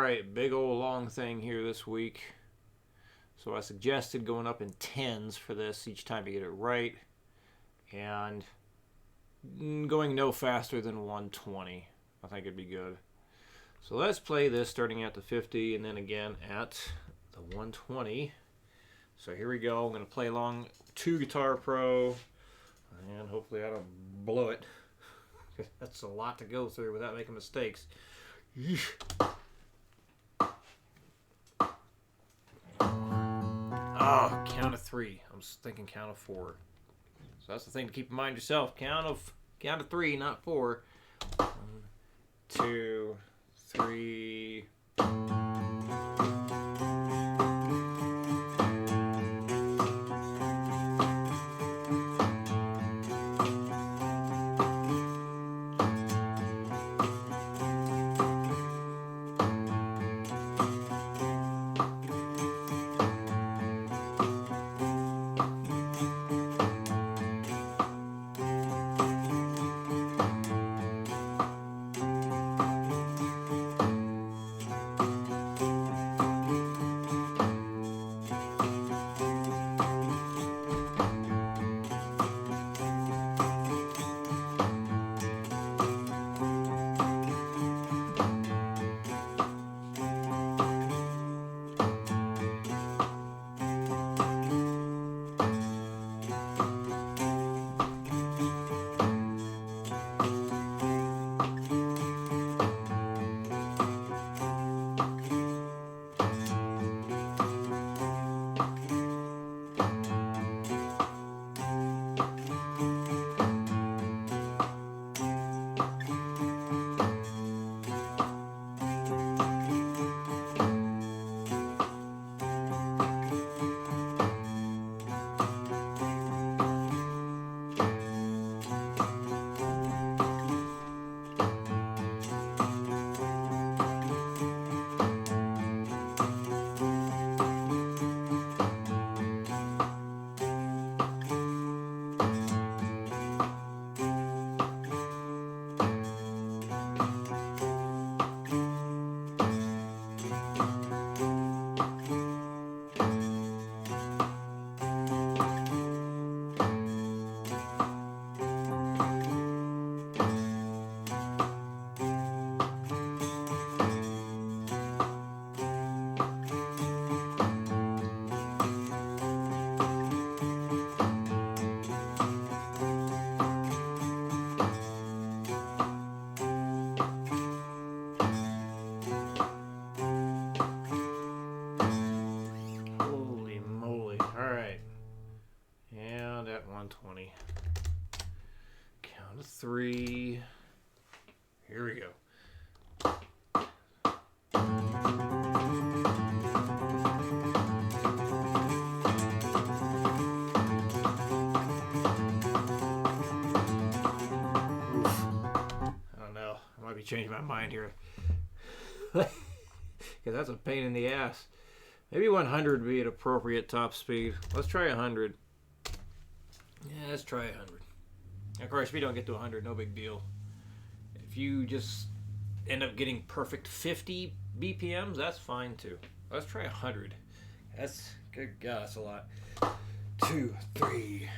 Alright, big old long thing here this week. So I suggested going up in tens for this each time you get it right. And going no faster than 120. I think it'd be good. So let's play this starting at the 50 and then again at the 120. So here we go. I'm going to play along to Guitar Pro. And hopefully I don't blow it. That's a lot to go through without making mistakes. Oh, count of 3. I was thinking count of 4. So that's the thing to keep in mind yourself. Count of 3, not 4. 1, 2, 3. Holy moly. Alright. And at 120. Count of 3. Here we go. I don't know. I might be changing my mind here. Because that's a pain in the ass. Maybe 100 would be an appropriate top speed. Let's try 100. Yeah, let's try 100. Of course, if you don't get to 100, no big deal. If you just end up getting perfect 50 BPMs, that's fine too. Let's try 100. That's, good God, that's a lot. 2, 3.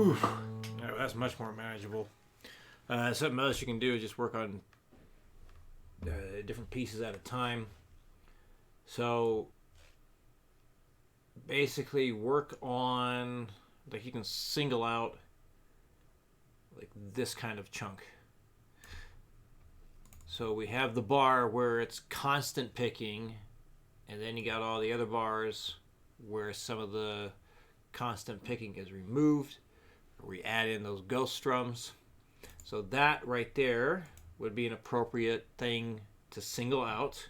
Whew. No, that's much more manageable. Something else you can do is just work on different pieces at a time. So basically work on, like, you can single out like this kind of chunk. So we have the bar where it's constant picking, and then you got all the other bars where some of the constant picking is removed. We add in those ghost strums. So that right there would be an appropriate thing to single out.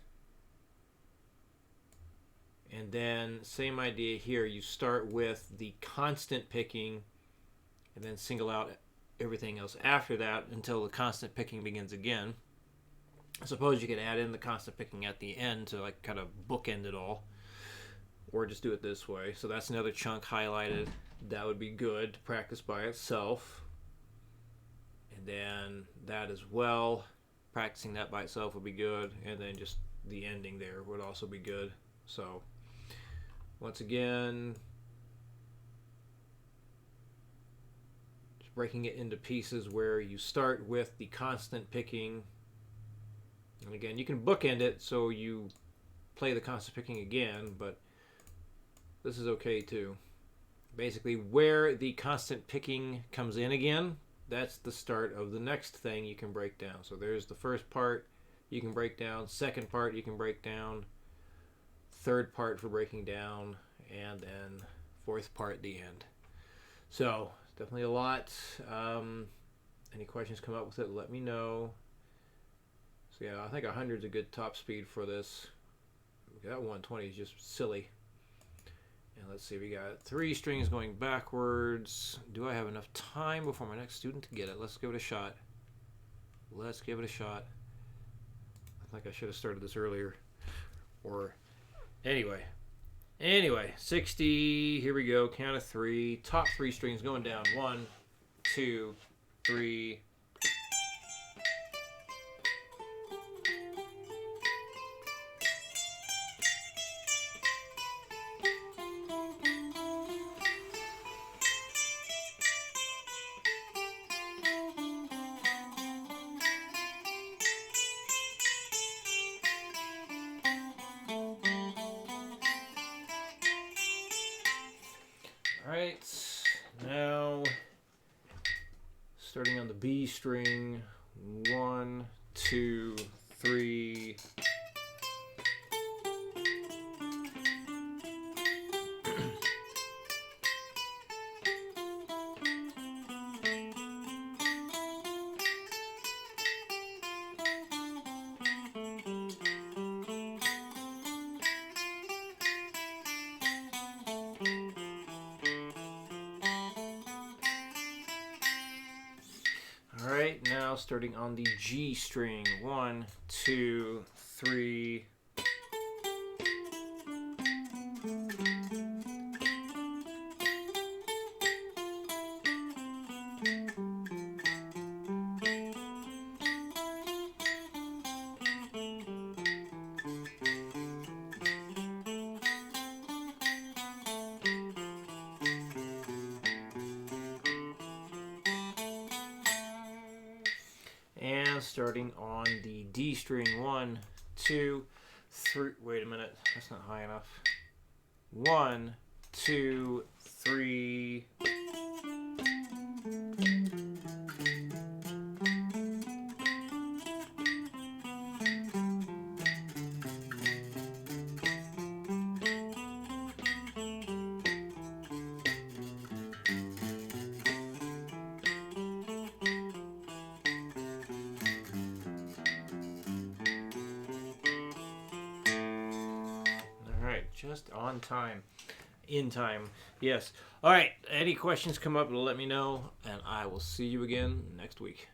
And then same idea here. You start with the constant picking and then single out everything else after that until the constant picking begins again. I suppose you could add in the constant picking at the end to like kind of bookend it all, or just do it this way. So that's another chunk highlighted. That would be good to practice by itself. And then that as well, practicing that by itself would be good. And then just the ending there would also be good. So once again, just breaking it into pieces where you start with the constant picking. And again, you can bookend it so you play the constant picking again, but this is okay too. Basically, where the constant picking comes in again, that's the start of the next thing you can break down. So there's the first part you can break down, second part you can break down, third part for breaking down, and then fourth part at the end. So definitely a lot. Any questions come up with it, let me know. So yeah, I think 100 is a good top speed for this. That 120 is just silly. And let's see, we got 3 strings going backwards. Do I have enough time before my next student to get it? Let's give it a shot. Let's give it a shot. I think I should have started this earlier. Or anyway, 60. Here we go. Count of 3. Top 3 strings going down. 1, 2, 3. Alright, now starting on the B string, 1, 2, 3. Alright, now starting on the G string. 1, 2, 3. And starting on the D string, 1, 2, 3. Wait a minute, that's not high enough. 1, 2, 3. Just on time. In time. Yes. All right. Any questions come up, let me know, and I will see you again next week.